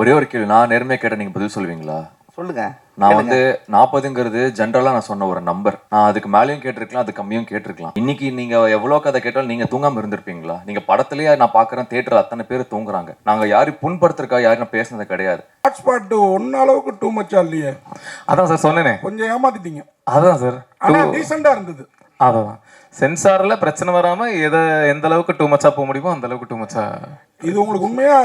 ஒரே ஒரு கேள்வி, நான் நேர்மையா கேட்ட நீங்க பதில் சொல்லுவீங்களா? சொல்லுங்க. நான் வந்து 40ங்கிறது ஜென்ரலா நான் சொன்ன ஒரு நம்பர். நான் அதுக்கு மேலேயும் கேட்டிருக்கலாம், அது கம்மியும் கேட்டிருக்கலாம். இன்னைக்கு நீங்க எவ்வளவு கதை கேட்டாலும் நீங்க தூங்காம இருந்திருப்பீங்களா? நீங்க படத்திலேயே நான் பாக்குறேன், தியேட்டர் அத்தனை பேர் தூங்குறாங்க. நாங்க யாரும் புண்படுத்துறக்கா யாரும் நான் பேசுனது கிடையாது. ஹாட்ஸ்பாட் ஒன்ன அளவுக்கு டூ மச்சா இல்லையே. அதான் சார் சொன்னேனே, கொஞ்சம் ஏமாத்திட்டீங்க. அதான் சார் ஆனா டீசெண்டா இருந்தது. அதான் சென்சார்ல பிரச்சனை வராம எந்த அளவுக்கு டூ மச்சா போக முடியுமோ அந்த அளவுக்கு டூ மச்சா. இது உங்களுக்கு உண்மையா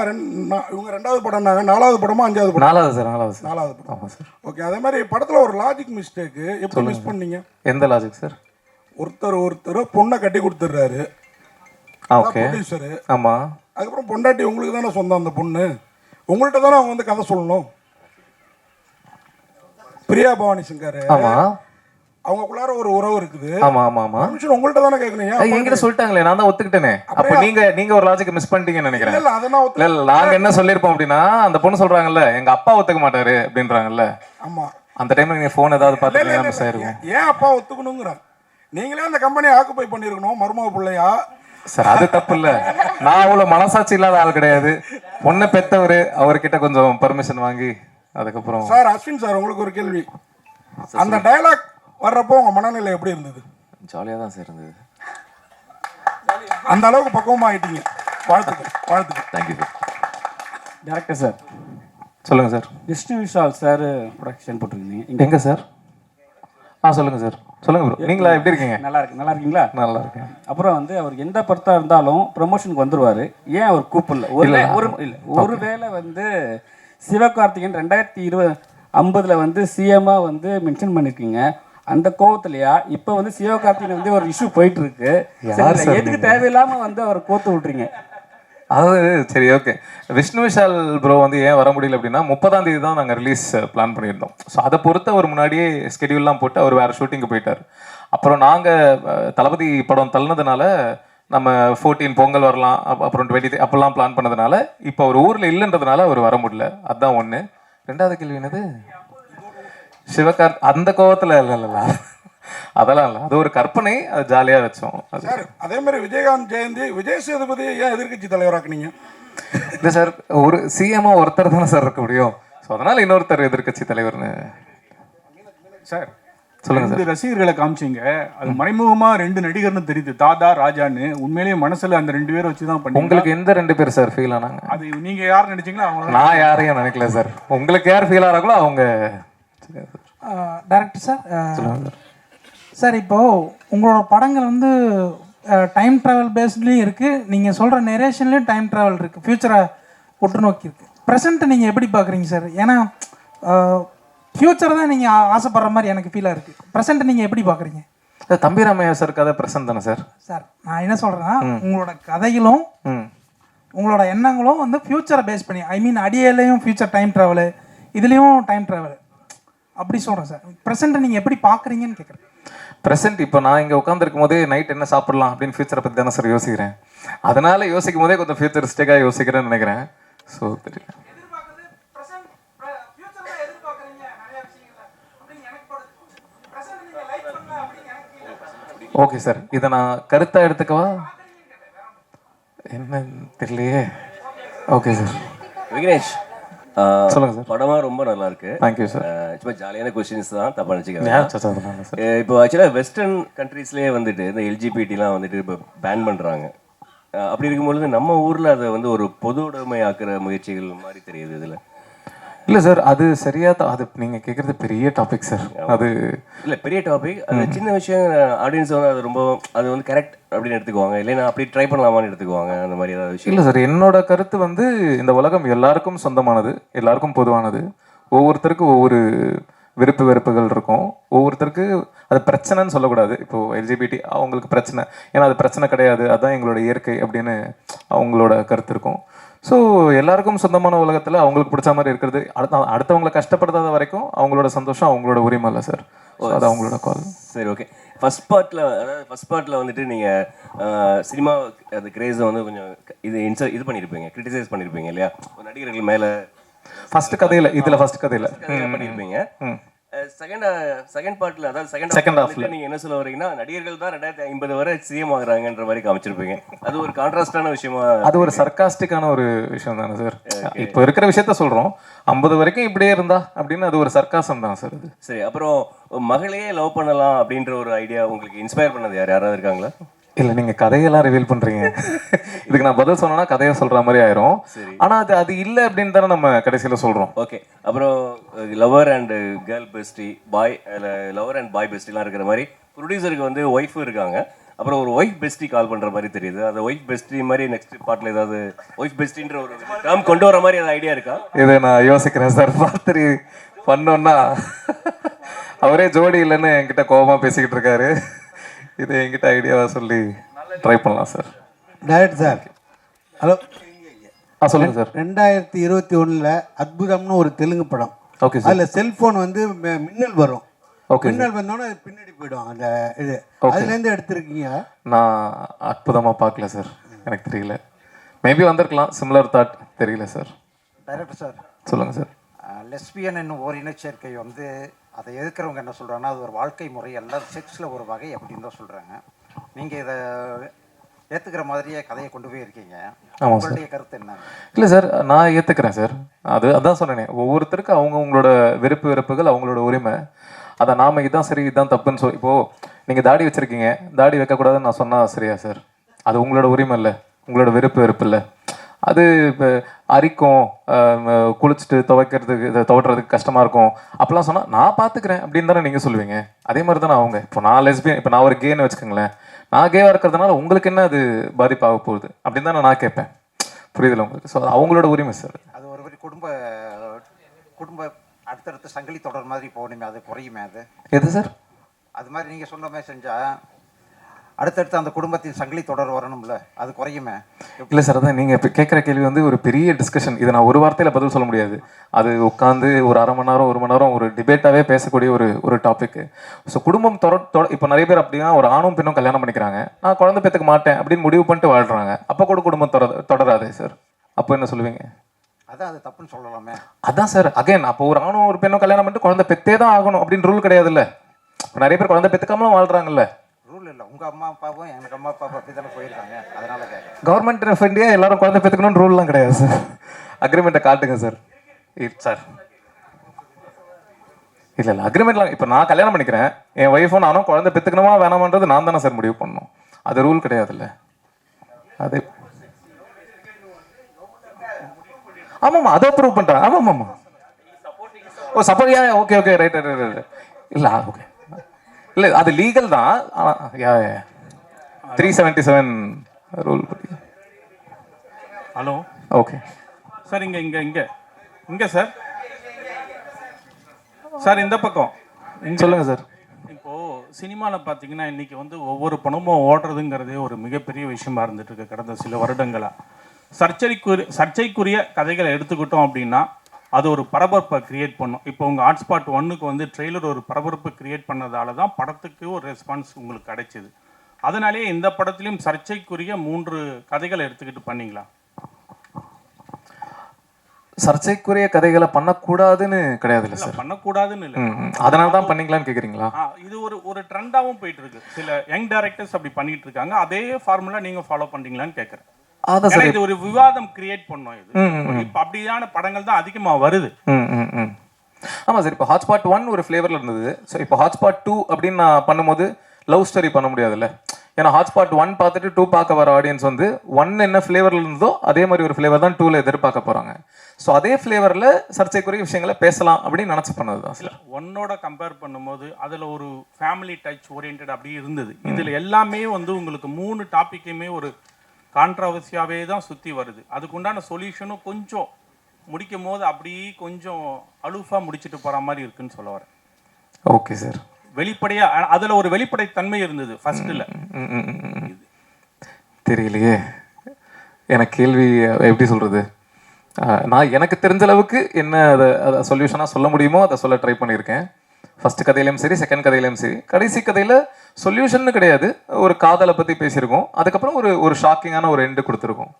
இவங்க 2வது படம்னாங்க, 4வது படமா 5வது படம்? 4வது சார். 4வது படம். ஆமா சார். ஓகே. அதே மாதிரி படத்துல ஒரு லாஜிக் மிஸ்டேக் எப்படி மிஸ் பண்ணீங்க? எந்த லாஜிக் சார்? ஒருத்தர் பொண்ணை கட்டி கொடுத்துறாரு, ஓகே ப்ரொடியூசர். ஆமா. அதுக்கப்புறம் பொண்டாட்டி உங்களுக்கு தானே சொந்தம், அந்த பொண்ணு உங்கள்கிட்ட தானே அவங்க வந்து கதை சொல்லணும். பிரியா பவானி சங்கர், ஆமா, அவங்களுக்குள்ளார ஒரு உறவு இருக்குது. ஆமா ஆமா ஆமா. பர்மிஷன் உங்கள்கிட்ட தானே கேட்கணும். என்கிட்ட சொல்லிட்டாங்களே, நான் தான் ஒத்துக்கிட்டேனே. அப்ப நீங்க ஒரு லாஜிக் மிஸ் பண்ணிட்டீங்கன்னு நினைக்கிறேன். இல்ல அதெல்லாம் இல்ல நாங்க என்ன சொல்லிருப்போம் அப்படின்னா, அந்த பொண்ணு சொல்றாங்கல்ல எங்க அப்பா ஒத்துக்க மாட்டாரு அப்படின்றாங்கல்ல. ஆமா. அந்த டைம்ல நீங்க போன் ஏதாவது பாத்தீங்கன்னா மிஸ் ஆயிருக்கும். ஏன் அப்பா ஒத்துக்கணுங்கிற? நீங்களே அந்த கம்பெனியை ஆக்குபை பண்ணிருக்கணும், மருமக பிள்ளையா. சார் அது தப்பு இல்ல. நான் அவ்வளவு மனசாட்சி இல்லாத ஆள் கிடையாது. பொண்ணை பெத்தவரு, அவர்கிட்ட கொஞ்சம் பர்மிஷன் வாங்கி அதுக்கப்புறம். சார் அஸ்வின் சார், உங்களுக்கு ஒரு கேள்வி. அந்த டயலாக் வர்றப்போ உங்க மனநிலை எப்படி இருந்தது? ஜாலியா தான் சார் இருந்தது. அந்த அளவுக்கு பக்குவமா ஆயிட்டீங்க. வாழ்த்துக்கள், வாழ்த்துக்கள். Thank you sir. டேரக்டர் சார் சொல்லுங்க sir. Vishnu Vishal sir production போட்டிருக்கீங்க எங்க சார்? சொல்லுங்க சார். சொல்லுங்க ப்ரோ. நீங்களா எப்படி இருக்கீங்க? நல்லா இருக்கீங்களா? நல்லா இருக்கேன். அப்புறம் வந்து அவர் எந்த படத்தா இருந்தாலும் ப்ரமோஷனுக்கு வந்துருவாரு. ஏன் அவர் கூப்பிடல? ஒருவேளை வந்து சிவகார்த்திகேயன் 2050 வந்து சிஎம்மா வந்து மென்ஷன் பண்ணிருக்கீங்க. அந்த கோவத்திலையா இப்ப வந்து சிவகார்த்திகேயன் வந்து ஒரு இஷ்யூ போயிட்டு இருக்கு, எதுக்கு தேவையில்லாம வந்து அவர் கோத்து விட்டுறீங்க? அதாவது சரி ஓகே, விஷ்ணு விஷால் ப்ரோ வந்து ஏன் வர முடியல அப்படின்னா 30ஆம் தேதி தான் நாங்கள் ரிலீஸ் பிளான் பண்ணியிருந்தோம். ஸோ அதை பொறுத்து அவர் முன்னாடியே ஸ்கெடியூல்லாம் போட்டு அவர் வேறு ஷூட்டிங்கு போயிட்டார். அப்புறம் நாங்கள் தளபதி படம் தள்ளினதுனால நம்ம 14 பொங்கல் வரலாம், அப்புறம் 23 அப்போல்லாம் பிளான் பண்ணதுனால இப்போ அவர் ஊரில் இல்லைன்றதுனால அவர் வர முடியல. அதுதான் ஒன்று. 2வது கேள்வி என்னது? அந்த கோவத்தில் இல்லைல்ல, அதெல்லாம் இல்லை, அது ஒரு கற்பனை, அது ஜாலியாக வச்சோம். சார் அதே மாதிரி விஜயகாந்த் ஜெயந்தி, விஜய் சேதுபதி ஏன் எதிர்கட்சி தலைவராக்குனீங்க? இல்லை சார், ஒரு சிஎம்மா ஒருத்தர் தானே சார் இருக்க முடியும். ஸோ அதனால இன்னொருத்தர் எதிர்கட்சி தலைவர்னு. சார் சொல்லுங்க சார். 2 ரசிகர்களை காமிச்சிங்க, அது மறைமுகமா 2 நடிகர்னு தெரியுது, தாதா ராஜான்னு. உண்மையிலேயே மனசுல அந்த 2 பேரை வச்சுதான் பண்ணி. உங்களுக்கு எந்த 2 பேர் சார் ஃபீல் ஆனாங்க? அது நீங்க யார் நினைச்சீங்களோ அவங்க. நான் யாரையும் நினைக்கல சார். உங்களுக்கு யார் ஃபீல் ஆகிறாங்களோ அவங்க. டைரக்டர் சார், சார் இப்போது உங்களோட படங்கள் வந்து டைம் ட்ராவல் பேஸ்ட்லேயும் இருக்குது, நீங்கள் சொல்கிற நெரேஷன்லேயும் டைம் ட்ராவல் இருக்குது, ஃப்யூச்சரை உற்று நோக்கி இருக்குது. ப்ரெசண்ட்டை நீங்கள் எப்படி பார்க்குறீங்க சார்? ஏன்னா ஃப்யூச்சர் தான் நீங்கள் ஆசைப்படுற மாதிரி எனக்கு ஃபீலாக இருக்குது. ப்ரெசண்ட்டை நீங்கள் எப்படி பார்க்குறீங்க? தம்பி ராமையா சார் கதை ப்ரெசன்ட் தானே சார்? சார் நான் என்ன சொல்கிறேன்னா, உங்களோட கதைகளும் உங்களோட எண்ணங்களும் வந்து ஃப்யூச்சரை பேஸ் பண்ணி, ஐ மீன் அடியிலையும் ஃப்யூச்சர் டைம் ட்ராவலு, இதுலேயும் டைம் ட்ராவலு அப்படி சொல்கிறேன் சார். ப்ரெசென்ட்டை நீங்கள் எப்படி பார்க்குறீங்கன்னு கேட்குறேன். ப்ரெசென்ட் இப்போ நான் இங்கே உட்காந்துருக்கும் போதே நைட் என்ன சாப்பிடலாம் அப்படின்னு ஃபியூச்சரை பற்றி தானே சார் யோசிக்கிறேன். அதனால யோசிக்கும் போதே கொஞ்சம் ஃபியூச்சரிஸ்டிக்காக யோசிக்கிறேன்னு நினைக்கிறேன். ஸோ தெரியல. ஓகே சார், இதை நான் கருத்தாக எடுத்துக்கவா என்ன தெரியலையே. Okay sir. விக்னேஷ் சொல்லுங்க சார். படமா ரொம்ப நல்லா இருக்கு. Thank you sir. சும்மா ஜாலியான கொஸ்டின்ஸ் தான், தப்பா நினைச்சுக்கிறேன். இப்போ இப்போ ஆக்சுவலாக வெஸ்டர்ன் கண்ட்ரீஸ்லேயே வந்துட்டு இந்த எல்ஜிபிடிலாம் வந்துட்டு இப்போ பேன் பண்ணுறாங்க. அப்படி இருக்கும்பொழுது நம்ம ஊரில் அதை வந்து ஒரு பொது உடைமை ஆக்குற முயற்சிகள் மாதிரி தெரியுது இதில். இல்லை சார், அது சரியா தான். அது நீங்கள் கேட்குறது பெரிய டாபிக் சார். அது இல்லை பெரிய டாபிக், அது சின்ன விஷயம். ஆடியன்ஸ் வந்து அது ரொம்ப அது வந்து கரெக்ட் அப்படின்னு எடுத்துக்குவாங்க, இல்லைன்னா அப்படி ட்ரை பண்ணலாமான்னு எடுத்துக்குவாங்க. அந்த மாதிரி ஏதாவது விஷயம் இல்லை சார். என்னோட கருத்து வந்து இந்த உலகம் எல்லாருக்கும் சொந்தமானது, எல்லாருக்கும் பொதுவானது. ஒவ்வொருத்தருக்கும் ஒவ்வொரு விருப்பு வெறுப்புகள் இருக்கும். ஒவ்வொருத்தருக்கு அது பிரச்சனைன்னு சொல்லக்கூடாது. இப்போது எல்ஜிபிடி அவங்களுக்கு பிரச்சனை, ஏன்னா அது பிரச்சனை கிடையாது, அதுதான் எங்களோட இயற்கை அப்படின்னு அவங்களோட கருத்து இருக்கும். ஸோ எல்லாருக்கும் சொந்தமான உலகத்தில் அவங்களுக்கு பிடிச்ச மாதிரி இருக்கிறது, அடுத்தவங்களை கஷ்டப்படுத்தாத வரைக்கும் அவங்களோட சந்தோஷம் அவங்களோட உரிமை இல்லை சார். அது அவங்களோட கால். சரி ஓகே. ஃபர்ஸ்ட் பார்ட்டில் வந்துட்டு நீங்கள் சினிமா அந்த கிரேஸை வந்து கொஞ்சம் இது பண்ணியிருப்பீங்க, கிரிட்டிசைஸ் பண்ணியிருப்பீங்க இல்லையா, ஒரு நடிகர்கள் மேலே. ஃபர்ஸ்ட் கதையில் இதில் ஃபர்ஸ்ட் கதையில் பண்ணியிருப்பீங்க. செகண்ட் பார்ட்ல, அதாவது Second செகண்ட் half-ல. ஹாஃப்ல நீங்க என்ன சொல்ல வரீங்கன்னா, நடிகர்கள் தான் 2050 வரை சிஎம் ஆகுறாங்கன்ற மாதிரி காமிச்சிருப்பீங்க. அது ஒரு கான்ட்ராஸ்டான விஷயமா. அது ஒரு சர்க்காஸ்டிக்கான ஒரு விஷயம் தானே சார். இப்போ இருக்கிற விஷயத்த சொல்றோம். 50 வரைக்கும் இப்படியே இருந்தா அப்படின்னு அது ஒரு சர்க்காசம் தான் சார் அது. சரி, அப்புறம் மகளையே லவ் பண்ணலாம் அப்படின்ற ஒரு ஐடியா உங்களுக்கு இன்ஸ்பயர் பண்ணது யாராவது இருக்காங்களா? இல்ல நீங்க கதையெல்லாம் ரிவீல் பண்றீங்க. இதுக்கு நான் பதில் சொன்னா கதையை சொல்ற மாதிரி ஆயிரும். ஆனா அது இல்ல அப்படின்னு தானே நம்ம கடைசியில சொல்றோம். ஓகே, அப்புறம் lover and girl bestie, lover and boy பெஸ்டிலாம் இருக்கிற மாதிரி ப்ரொடியூசருக்கு வந்து ஒய்ஃபும் இருக்காங்க. அப்புறம் ஒரு ஒய்ஃப் பெஸ்டி கால் பண்ற மாதிரி தெரியுது. அந்த ஒய்ஃப் பெஸ்டி மாதிரி நெக்ஸ்ட் பார்ட்ல ஏதாவது ஒய்ஃப் பெஸ்டின்ற ஒரு டேர்ம் கொண்டு வர மாதிரி ஏதாவது ஐடியா இருக்கா? இதை நான் யோசிக்கிறேன் சார். பார்த்து பண்ணோன்னா அவரே ஜோடி இல்லைன்னு என்கிட்ட கோபமா பேசிக்கிட்டு இருக்காரு. இதை என்கிட்ட ஐடியாவா சொல்லி ட்ரை பண்ணலாம் சார். Director sir, hello. சொல்லுங்க சார். 2021 அற்புதம்னு ஒரு தெலுங்கு படம். Okay sir. அதில் செல்போன் வந்து மின்னல் வரும். ஓகே. மின்னல் வந்தோன்னே அது பின்னாடி போயிடும். அந்த இது அதுலேருந்து எடுத்திருக்கீங்க. நான் அற்புதமா பார்க்கல சார், எனக்கு தெரியல. மேபி வந்திருக்கலாம், சிமிலர் தாட், தெரியல சார். டைரக்டர் சார், சொல்லுங்க சார். லெஸ்பியன் என்னும் ஓர் இனச்சேர்க்கை வந்து அதை எதிர்க்கிறவங்க என்ன சொல்கிறாங்கன்னா அது ஒரு வாழ்க்கை முறை அல்ல, செக்ஸில் ஒரு வகை அப்படின்னு தான் சொல்கிறாங்க. நீங்கள் இதை ஏற்றுக்கிற மாதிரியே கதையை கொண்டு போய் இருக்கீங்க. உங்களுடைய கருத்து என்ன? இல்லை சார், நான் ஏற்றுக்கிறேன் சார். அதான் சொன்னேனே, ஒவ்வொருத்தருக்கு அவங்களோட விருப்பு வெறுப்புகள் அவங்களோட உரிமை. அதை நாம இதான் சரி இதான் தப்புன்னு சொல்லி, இப்போது நீங்கள் தாடி வச்சுருக்கீங்க, தாடி வைக்கக்கூடாதுன்னு நான் சொன்னால் சரியா சார்? அது உங்களோட உரிமை இல்லை, உங்களோட விருப்பு வெறுப்பு இல்லை. அது இப்போ அரிக்கும், குளிச்சுட்டு துவைக்கிறதுக்கு கஷ்டமாக இருக்கும் அப்போலாம் சொன்னால் நான் பார்த்துக்கிறேன் அப்படின்னு தானே நீங்கள் சொல்லுவீங்க. அதே மாதிரி தானே அவங்க. இப்போ நான் லெஸ்பியன், இப்போ நான் ஒரு கேன்னு வச்சுக்கோங்களேன், நான் கேவாக இருக்கிறதுனால உங்களுக்கு என்ன அது பாதிப்பாக போகுது அப்படின்னு தானே நான் கேட்பேன். புரியுதுல உங்களுக்கு? ஸோ அவங்களோட உரிமை சார். அது ஒரு மாதிரி குடும்ப அடுத்தடுத்து சங்கிலி தொடர் மாதிரி போகணுமே, அது குறையுமே? அது எது சார்? அது மாதிரி நீங்கள் சொன்ன மாதிரி செஞ்சால் அடுத்தடுத்து அந்த குடும்பத்தின் சங்கிலி தொடர் வரணும்ல, அது குறையுமே? இல்லை சார், அதான் நீங்கள் இப்போ கேட்குற கேள்வி வந்து ஒரு பெரிய டிஸ்கஷன். இதை நான் ஒரு வார்த்தையில் பதில் சொல்ல முடியாது. அது உட்காந்து ஒரு அரை மணி நேரம் 1 மணி நேரம் ஒரு டிபேட்டாகவே பேசக்கூடிய ஒரு டாபிக். ஸோ குடும்பம் இப்போ நிறைய பேர் அப்படின்னா ஒரு ஆணும் பெண்ணும் கல்யாணம் பண்ணிக்கிறாங்க, நான் குழந்தை பெற்றுக்க மாட்டேன் அப்படின்னு முடிவு பண்ணிட்டு வாழ்கிறாங்க. அப்போ கூட குடும்பம் தொடராதே சார். அப்போ என்ன சொல்லுவீங்க? அதான் அது தப்புன்னு சொல்லலாமே. அதான் சார், அகைன் அப்போ ஒரு ஆணும் ஒரு பெண்ணும் கல்யாணம் பண்ணிட்டு குழந்தை பெற்றே தான் ஆகணும் அப்படின்னு ரூல் கிடையாதுல்ல. இப்போ நிறைய பேர் குழந்தை பெற்றுக்காமலும் வாழ்கிறாங்கல்ல. ரூல் இல்லை, உங்கள் அம்மா அப்பாவும் எனக்கு அம்மா அப்பா அப்படி தானே போயிருக்காங்க, அதனால கேட்குறேன். கவர்மெண்ட் ஆஃப் இந்தியா எல்லாரும் குழந்தை பெற்றுக்கணும்னு ரூல்லாம் கிடையாது சார். அக்ரிமெண்ட்டை காட்டுங்க சார். சார் இல்லை அக்ரிமெண்ட்லாம் இப்போ நான் கல்யாணம் பண்ணிக்கிறேன், என் ஒய்ஃபும் நானும் குழந்தை பெற்றுக்கணுமா வேணாமன்றது நான் தானே சார் முடிவு பண்ணணும். அது ரூல் கிடையாதுல்ல. அது ஆமாம்மா, அதை ப்ரூவ் பண்ணுறேன். ஆமாம். ஓ சப்போர்ட். Okay right. இல்லை ஓகே, இல்லை அது லீகல் தான். 377 ரூல் பற்றி. ஹலோ. ஓகே சார், இங்கே சார் இந்த பக்கம் சொல்லுங்க சார். இப்போது சினிமாவில் பார்த்தீங்கன்னா இன்றைக்கி வந்து ஒவ்வொரு பணமும் ஓடுறதுங்கிறதே ஒரு மிகப்பெரிய விஷயமா இருந்துட்டு இருக்கு கடந்த சில வருடங்களாக. சர்ச்சைக்குரிய கதைகளை எடுத்துக்கிட்டோம் அப்படின்னா அது ஒரு பரபரப்பை கிரியேட் பண்ணும். இப்போ உங்கள் ஹாட்ஸ்பாட் 1க்கு வந்து ட்ரெய்லர் ஒரு பரபரப்பு கிரியேட் பண்ணதால தான் படத்துக்கு ஒரு ரெஸ்பான்ஸ் உங்களுக்கு கிடைச்சிது. அதனாலேயே இந்த படத்துலையும் சர்ச்சைக்குரிய 3 கதைகளை எடுத்துக்கிட்டு பண்ணீங்களா? சர்ச்சைக்குரிய கதைகளை பண்ணக்கூடாதுன்னு கிடையாது இல்லை சார். பண்ணக்கூடாதுன்னு இல்லை, அதனால தான் பண்ணீங்களான்னு கேட்குறீங்களா? இது ஒரு ட்ரெண்டாகவும் போயிட்டு இருக்கு. சில யங் டைரக்டர்ஸ் அப்படி பண்ணிட்டு இருக்காங்க. அதே ஃபார்முலா நீங்கள் ஃபாலோ பண்ணுறீங்களான்னு கேட்குறேன். இது ஒரு விவாதம் கிரியேட் பண்ணோம். இது இப்ப அப்படியான படங்கள் தான் அதிகமா வருது. ஆமா சார். இப்போ ஹாட்ஸ்பாட் 1 ஒரு ஃபிளேவர்ல இருந்தது. ஸோ இப்போ ஹாட்ஸ்பாட் 2 அப்படின்னு நான் பண்ணும்போது லவ் ஸ்டோரி பண்ண முடியாதுல்ல. ஏன்னா ஹாட்ஸ்பாட் 1 பார்த்துட்டு 2 பார்க்க வர ஆடியன்ஸ் வந்து 1 என்ன ஃபிளேவர்ல இருந்ததோ அதே மாதிரி ஒரு ஃபிளேவர் தான் 2ல எதிர்பார்க்க போறாங்க. ஸோ அதே ஃபிளேவர்ல சர்ச்சைக்குரிய விஷயங்களை பேசலாம் அப்படின்னு நினைச்சு பண்ணது தான் சார். 1ஓட கம்பேர் பண்ணும்போது அதுல ஒரு ஃபேமிலி டச் ஓரியன்ட் அப்படி இருந்தது. இதுல எல்லாமே வந்து உங்களுக்கு 3 டாபிக்குமே ஒரு கான்ட்ரவர்சியாவே தான் சுற்றி வருது. அதுக்குண்டான சொல்யூஷனும் கொஞ்சம் முடிக்கும் போது அப்படியே கொஞ்சம் அலுஃபாக முடிச்சுட்டு போகிற மாதிரி இருக்குன்னு சொல்ல வரேன். Okay sir. வெளிப்படையாக அதில் ஒரு வெளிப்படைத்தன்மை இருந்தது ஃபர்ஸ்ட்டில். தெரியலையே, எனக்கு கேள்வி எப்படி சொல்கிறது. நான் எனக்கு தெரிஞ்ச அளவுக்கு என்ன அதை சொல்யூஷனாக சொல்ல முடியுமோ அதை சொல்ல ட்ரை பண்ணியிருக்கேன். ஃபர்ஸ்ட் கதையிலையும் சரி, செகண்ட் கதையிலையும் சரி. கடைசி கதையில் சொல்யூஷன் கிடையாது, ஒரு காதலை பற்றி பேசியிருக்கோம். அதுக்கப்புறம் ஒரு ஷாக்கிங்கான ஒரு எண்டு கொடுத்துருக்கோம்.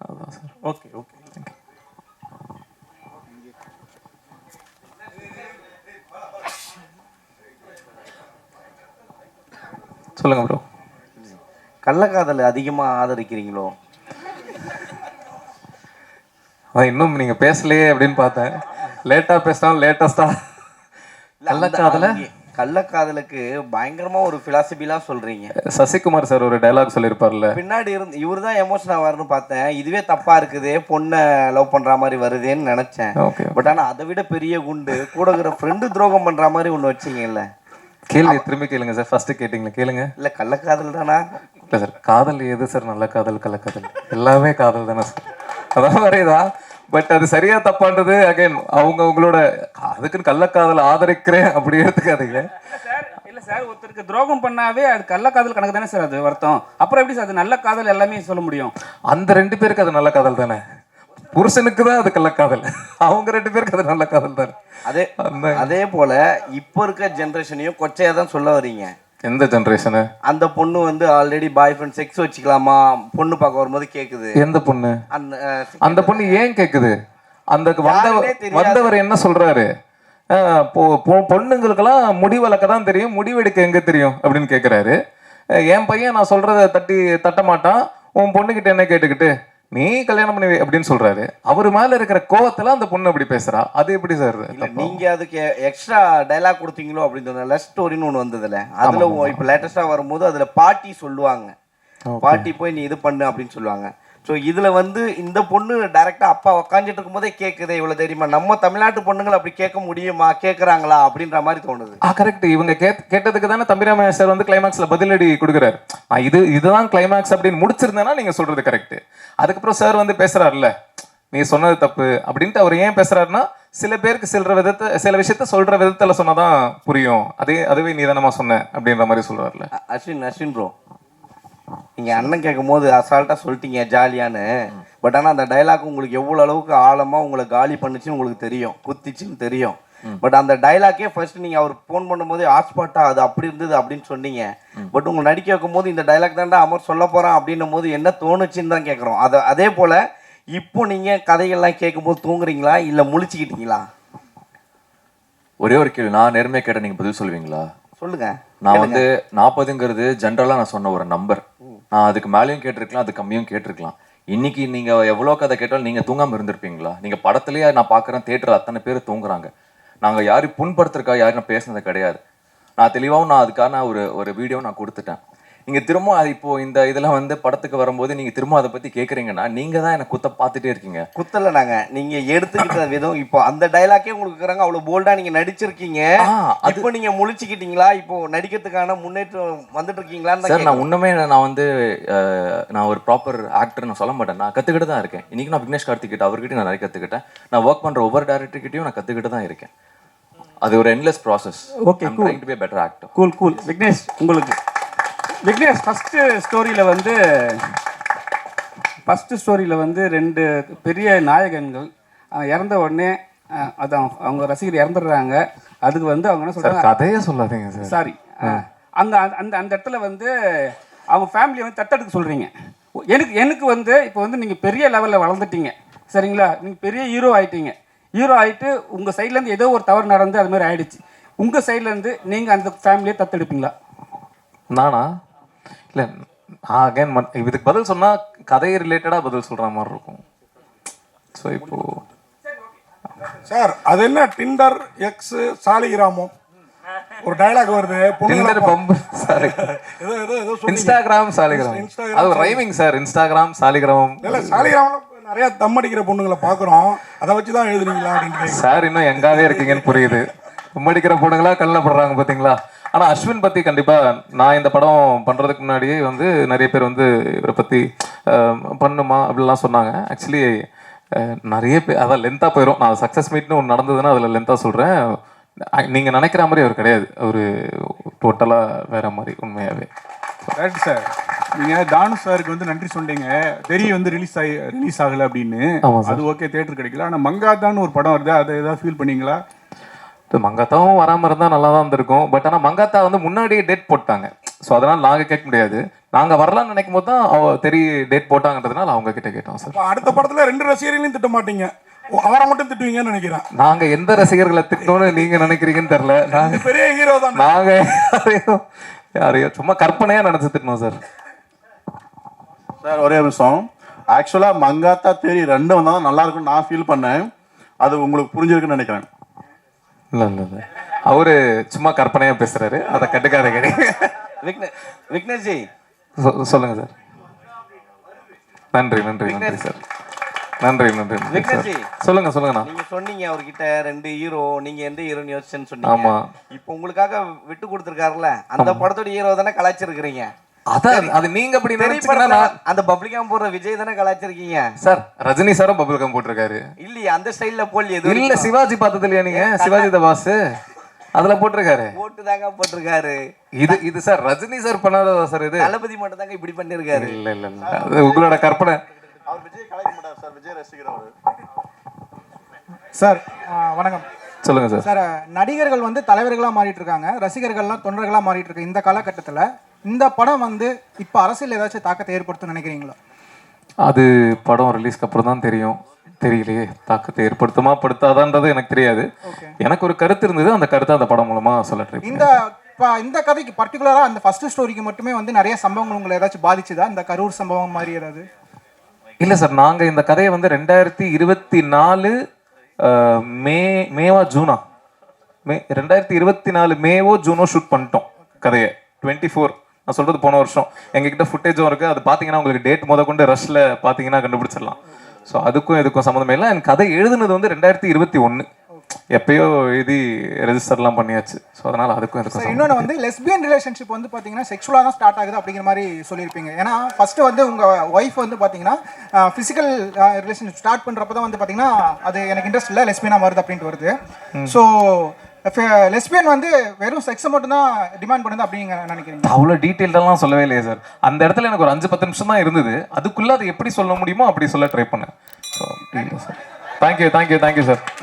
அதுதான் சார். ஓகே. சொல்லுங்க ப்ரோ. கள்ளக்காதல் அதிகமாக ஆதரிக்கிறீங்களோ? அதான் இன்னும் நீங்க பேசலையே அப்படின்னு பார்த்தேன். லேட்டா பேசினாலும் லேட்டஸ்டா கள்ளக்காதலுக்கு பயங்கரமா ஒரு பிலாசபிலாம் சொல்றீங்க. சசிகுமார் சார் ஒரு டயலாக் சொல்லியிருப்பார்ல, பின்னாடி இருந்து இவர் தான் எமோஷன் ஆவார்னு பார்த்தேன். இதுவே தப்பா இருக்குது, பொண்ணை லவ் பண்ற மாதிரி வருதேன்னு நினைச்சேன். பட் ஆனா அதை விட பெரிய குண்டு கூட இருக்கிற ஃப்ரெண்டு துரோகம் பண்ற மாதிரி ஒண்ணு வச்சிங்கல்ல. கேள்வி திரும்பி கேளுங்க சார். ஃபர்ஸ்ட் கேட்டீங்களா கேளுங்க. இல்ல கள்ளக்காதல் தானா? இல்லை சார், காதல் எது சார் நல்ல காதல் கள்ளக்காதல்? எல்லாமே காதல் தானே சார். அதான் வரையுதா. பட் அது சரியா தப்பான்றது அகைன் அவங்க உங்களோட அதுக்குன்னு கள்ளக்காதல் ஆதரிக்கிறேன் அப்படி எடுத்துக்காதீங்க. இல்ல சார், ஒருத்தருக்கு துரோகம் பண்ணாவே அது கள்ளக்காதல் கணக்கு தானே சார் அது வருத்தம். அப்புறம் எப்படி சார் அது நல்ல காதல் எல்லாமே சொல்ல முடியும்? அந்த 2 பேருக்கு அது நல்ல காதல் தானே. புருஷனுக்கு தான் அது கள்ளக்காதல், அவங்க 2 பேருக்கு அது நல்ல காதல் தானே. அதே போல இப்போ இருக்க ஜென்ரேஷனையும் கொச்சையா தான் சொல்ல வரீங்க. எந்த ஜெனரேஷனு? அந்த பொண்ணு வந்து ஆல்ரெடி பாய் ஃப்ரெண்ட் செக்ஸ் வச்சுக்கலாமா பொண்ணு பார்க்க வரும்போது கேக்குது. எந்த பொண்ணு? அந்த பொண்ணு ஏன் கேக்குது? அந்த வந்தவர் என்ன சொல்றாரு? பொண்ணுங்களுக்கெல்லாம் முடி வளர்க்க தான் தெரியும், முடிவெடுக்க எங்க தெரியும் அப்படின்னு கேட்கிறாரு. என் பையன் நான் சொல்றத தட்ட மாட்டான், உன் பொண்ணுகிட்ட என்ன கேட்டுக்கிட்டு நீ கல்யாணம் பண்ணி அப்படின்னு சொல்றாரு. அவர் மேல இருக்கிற கோவத்துல அந்த பொண்ணு அப்படி பேசுறா. அது எப்படி சார்? நீங்க அதுக்கு எக்ஸ்ட்ரா டைலாக் கொடுத்தீங்களோ அப்படின்னு லவ் ஸ்டோரின்னு ஒன்று வந்ததுல, அதுல இப்ப லேட்டஸ்டா வரும்போது அதுல பாட்டி சொல்லுவாங்க, பாட்டி போய் நீ இது பண்ணு அப்படின்னு சொல்லுவாங்க. ஸோ இதுல வந்து இந்த பொண்ணு டைரக்டா அப்பா உக்காந்துட்டு இருக்கும் போதே கேட்குது, இவ்வளவு தெரியுமா நம்ம தமிழ்நாட்டு பொண்ணுங்களை அப்படி கேட்க முடியுமா, கேட்கறாங்களா அப்படின்ற மாதிரி தோணுது. கரெக்ட். இவங்க கேட்டதுக்கு தானே தம்பிராமையா சார் வந்து கிளைமேக்ஸ்ல பதிலடி கொடுக்குறாரு. இதுதான் கிளைமேக்ஸ் அப்படின்னு முடிச்சிருந்தேன்னா நீங்க சொல்றது கரெக்ட். அதுக்கப்புறம் சார் வந்து பேசுறாருல்ல, நீ சொன்னது தப்பு அப்படின்ட்டு. அவர் ஏன் பேசுறாருன்னா, சில பேருக்கு சில விஷயத்த சொல்ற விதத்துல சொன்னாதான் புரியும், அதுவே நீ தானமா சொன்ன அப்படின்ற மாதிரி சொல்றாருல்ல. அஸ்வின் ப்ரோ, நீங்க அண்ணன் கேட்கும் போது அசால்ட்டா சொல்லிட்டீங்க ஜாலியான்னு. பட் ஆனா அந்த டைலாக் உங்களுக்கு எவ்வளவு அளவுக்கு ஆழமா உங்களை காலி பண்ணுச்சுன்னு உங்களுக்கு தெரியும், குத்திச்சுன்னு தெரியும். பட் அந்த டைலாக்கே ஃபர்ஸ்ட் நீங்க அவர் போன் பண்ணும்போது ஹாட்ஸ்பாட்டா அது அப்படி இருந்தது அப்படின்னு சொன்னீங்க. பட் உங்களை நடிக்க வைக்கும் போது இந்த டைலாக் தான்டா அமர் சொல்ல போறான் அப்படின்னும் போது என்ன தோணுச்சுன்னு தான் கேட்குறோம். அதே போல இப்போ நீங்க கதைகள்லாம் கேட்கும் போது தூங்குறீங்களா இல்ல முழிச்சுக்கிட்டீங்களா? ஒரே ஒரு கேள்வி, நான் நேர்மையா கேட்ட நீங்க பதில் சொல்லுவீங்களா? சொல்லுங்க. நான் வந்து 40ங்கிறது ஜென்ரலா நான் சொன்ன ஒரு நம்பர். நான் அதுக்கு மேலேயும் கேட்டிருக்கலாம், அது கம்மியும் கேட்டிருக்கலாம். இன்னைக்கு நீங்க எவ்வளோ கதை கேட்டாலும் நீங்க தூங்காம இருந்திருப்பீங்களா? நீங்க படத்துலயே நான் பாக்குறேன், தியேட்டர் அத்தனை பேர் தூங்குறாங்க. நாங்க யாரும் புண்படுத்துறக்கா யாரும் பேசுனது கிடையாது. நான் தெளிவாகவும் நான் அதுக்கான ஒரு வீடியோ நான் கொடுத்துட்டேன். நீங்க திரும்ப இப்போ இந்த இதுல வந்து படத்துக்கு வரும்போது நீங்க திரும்ப அதை பத்தி கேக்குறீங்கன்னா நீங்க தான் எனக்கு குத்த பார்த்துட்டே இருக்கீங்க. குத்தல நாங்க, நீங்க எடுத்துக்கிட்ட விதம். இப்போ அந்த டைலாக்கே உங்களுக்கு இருக்கிறாங்க, அவ்வளவு போல்டா நீங்க நடிச்சிருக்கீங்க. இப்போ நீங்க முழிச்சுக்கிட்டீங்களா? இப்போ நடிக்கிறதுக்கான முன்னேற்றம் வந்துட்டு இருக்கீங்களான்னு சார். நான் உண்மையே நான் வந்து நான் ஒரு ப்ராப்பர் ஆக்டர் நான் சொல்ல மாட்டேன், நான் கத்துக்கிட்டு தான் இருக்கேன். இன்னைக்கு நான் விக்னேஷ் கார்த்திக் கிட்ட அவர்கிட்ட நான் நிறைய கத்துக்கிட்டேன். நான் ஒர்க் பண்ற ஒவ்வொரு டைரக்டர்கிட்டையும் நான் கத்துக்கிட்டு தான் இருக்கேன். அது ஒரு endless process. Okay, trying to be a better actor. Cool. Vignesh, உங்களுக்கு விக்னேஷ் ஃபர்ஸ்ட் ஸ்டோரியில் வந்து 2 பெரிய நாயகன்கள் இறந்த உடனே அதான் அவங்க ரசிகர் இறந்துடுறாங்க. அதுக்கு வந்து அவங்க என்ன சொல்றாங்க, கதையே சொல்லாதீங்க சார். சாரி, அந்த அந்த அந்த இடத்துல வந்து அவங்க ஃபேமிலியை வந்து தத்தெடுக்க சொல்றீங்க. எனக்கு வந்து இப்போ வந்து நீங்கள் பெரிய லெவலில் வளர்ந்துட்டீங்க, சரிங்களா? நீங்கள் பெரிய ஹீரோ ஆகிட்டு உங்கள் சைட்லேருந்து ஏதோ ஒரு தவறு நடந்து அது மாதிரி ஆயிடுச்சு. உங்கள் சைட்லேருந்து நீங்கள் அந்த ஃபேமிலியை தத்தெடுப்பீங்களா? நானா? இல்லை, அகைன் இதுக்கு பதில் சொன்னால் கதை ரிலேட்டடாக பதில் சொல்கிற மாதிரி இருக்கும். ஸோ இப்போ சார் அது என்ன டிண்டர் எக்ஸ் சாலிகிராமம் ஒரு டயலாக் வருது, Tinder pump sorry, Instagram Saligram, அது ரைமிங் சார். இன்ஸ்டாகிராம் சாலிகிராமம் இல்லை, சாலிகிராமம் நிறைய தம் அடிக்கிற பொண்ணுங்களை பார்க்குறோம், அதை வச்சு தான் எழுதுறீங்களா அப்படின்னு சார். இன்னும் எங்காவே இருக்கீங்கன்னு புரியுது. தம் அடிக்கிற பொண்ணுங்களா கல்ல படுறாங்க பார்த்தீங்களா? ஆனால் அஸ்வின் பற்றி கண்டிப்பாக நான் இந்த படம் பண்ணுறதுக்கு முன்னாடியே வந்து நிறைய பேர் வந்து இவரை பற்றி பண்ணுமா அப்படிலாம் சொன்னாங்க. ஆக்சுவலி நிறைய பேர் அதான் லென்த்தாக போயிடும். நான் சக்ஸஸ் மீட்னு ஒன்று நடந்ததுன்னா அதில் லென்த்தாக சொல்கிறேன். நீங்கள் நினைக்கிற மாதிரி அவர் கிடையாது, அவர் டோட்டலாக வேற மாதிரி உண்மையாகவே. Correct sir. நீங்கள் தானு சாருக்கு வந்து நன்றி சொன்னீங்க, தெரிய வந்து ரிலீஸ் ஆகலை அப்படின்னு. அது ஓகே, தியேட்டர் கிடைக்கல. ஆனால் மங்காத்தான்னு ஒரு படம் வருது, அதை ஏதாவது ஃபீல் பண்ணீங்களா? மங்காத்தாவும் வராமல் இருந்தால் நல்லா தான் இருந்திருக்கும். பட் ஆனால் மங்காத்தா வந்து முன்னாடியே டேட் போட்டாங்க. ஸோ அதனால் நாங்கள் கேட்க முடியாது. நாங்கள் வரலாம்னு நினைக்கும் போது தான் தெரிய டேட் போட்டாங்கன்றதுனால அவங்க கிட்ட கேட்டோம் சார். அடுத்த படத்தில் 2 ரசிகர்களையும் திட்ட மாட்டீங்க, அவரை மட்டும் திட்டுவீங்கன்னு நினைக்கிறேன். நாங்கள் எந்த ரசிகர்களை திட்டணும்னு நீங்கள் நினைக்கிறீங்கன்னு தெரில. நாங்கள் பெரிய ஹீரோ தான். யாரையோ சும்மா கற்பனையா நினைச்சு திட்டணும் சார். சார் ஒரே நிமிஷம். ஆக்சுவலாக மங்காத்தா தேரி ரெண்டும் வந்தால் நல்லா இருக்கும்னு நான் ஃபீல் பண்ணேன். அது உங்களுக்கு புரிஞ்சிருக்குன்னு நினைக்கிறேன். இல்லை இல்லை இல்லை, அவரு சும்மா கற்பனையா பேசுறாரு, அதை கட்டுக்காத கிடையாது. விக்னேஷ்ஜி சொல்லுங்க சார். நன்றி நன்றி நன்றி சார். நன்றி நன்றி விக்னேஷ்ஜி சொல்லுங்க சொல்லுங்கண்ணா. நீங்க சொன்னீங்க அவர்கிட்ட 2 ஹீரோ, நீங்க எந்த ஹீரோன்னு யோசிச்சேன்னு சொன்னீங்க. ஆமா. இப்போ உங்களுக்காக விட்டு கொடுத்துருக்காருல்ல, அந்த படத்தோட ஹீரோ தானே கலாய்ச்சிருக்கிறீங்க. அதான் அது நீங்க அப்படி நினைச்சீங்கன்னா அந்த பப்ளிகாம் போடுற விஜய் தானே கலாய்ச்சிருக்கீங்க. சார் ரஜினி சாரும் பப்ளிகம் போட்டிருக்காரு. இல்லையா அந்த ஸ்டைல்ல போல் எது இல்ல சிவாஜி பார்த்தது இல்லையா நீங்க? சிவாஜி த பாஸ் அதுல போட்டிருக்காரு. போட்டு தாங்க போட்டிருக்காரு. இது சார் ரஜினி சார் பண்ணாததா சார்? இது தளபதி மட்டும் தாங்க இப்படி பண்ணிருக்காரு. இல்ல இல்ல இல்ல, அது உங்களோட கற்பனை. அவர் விஜய் கலாய்க்க மாட்டார் சார், விஜய் ரசிக்கிறவர். சார் வணக்கம். சொல்லுங்க சார். சார் நடிகர்கள் வந்து தலைவர்களாக மாறிட்டு இருக்காங்க, ரசிகர்கள்லாம் தொண்டர்களாக மாறிட்டு இருக்கு. இந்த காலகட்டத்தில் இந்த படம் வந்து இப்போ அரசியல் ஏதாச்சும் தாக்கத்தை ஏற்படுத்தும் நினைக்கிறீங்களா? அது படம் ரிலீஸ்க்கு அப்புறம் தான் தெரியும். தெரியலையே, தாக்கத்தை ஏற்படுத்துமா படுத்தாதான்றது எனக்கு தெரியாது. எனக்கு ஒரு கருத்து இருந்தது, அந்த கருத்தை அந்த படம் மூலமா சொல்ல ட்ரை பண்ணேன். இந்த கதைக்கு பர்டிகுலராக அந்த ஃபர்ஸ்ட் ஸ்டோரிக்கு மட்டுமே வந்து நிறைய சம்பவங்கள் உங்களை ஏதாச்சும் பாதிச்சுதா? இந்த கரூர் சம்பவம் மாதிரி ஏதாவது? இல்லை சார், நாங்கள் இந்த கதையை வந்து 2024 மேவா ஜூனா 2024 மேவோ ஜூனோ ஷூட் பண்ணிட்டோம் கதையை. 24 நான் சொல்றது போன வருஷம். எங்ககிட்ட ஃபுட்டேஜும் இருக்கு, அது பார்த்தீங்கன்னா உங்களுக்கு டேட் முத கொண்டு ரஷ்ல பார்த்தீங்கன்னா கண்டுபிடிச்சிடலாம். ஸோ அதுக்கும் இதுக்கும் சம்மந்தமே இல்லை. எனக்கு கதை எழுதுனது வந்து 2021 எப்பயோ எழுதி ரெஜிஸ்டர்லாம் பண்ணியாச்சு. ஸோ அதனால அதுக்கும் இதுக்கும் இன்னொன்று வந்து லெஸ்பியன் ரிலேஷன்ஷிப் வந்து பார்த்தீங்கன்னா செக்ஷுவலாக தான் ஸ்டார்ட் ஆகுது அப்படிங்கிற மாதிரி சொல்லியிருப்பீங்க. ஏன்னா ஃபர்ஸ்ட் வந்து உங்கள் ஒய்ஃப் வந்து பார்த்தீங்கன்னா ஃபிசிக்கல் ரிலேஷன்ஷிப் ஸ்டார்ட் பண்ணுறப்ப தான் வந்து பார்த்தீங்கன்னா அது எனக்கு இன்ட்ரெஸ்ட் இல்லை, லெஸ்பியனாக வருது அப்படின்ட்டு வருது. ஸோ லெஸ்பியன் வந்து வெறும் செக்ஸை மட்டும் தான் டிமாண்ட் பண்ணுது அப்படிங்க நினைக்கிறீங்க? அவ்வளோ டீட்டெயில்டெல்லாம் சொல்லவே இல்லையே சார். அந்த இடத்துல எனக்கு ஒரு 5-10 நிமிஷம் தான் இருந்தது. அதுக்குள்ளே அதை எப்படி சொல்ல முடியுமோ அப்படி சொல்ல ட்ரை பண்ணேன். So sir, thank you sir.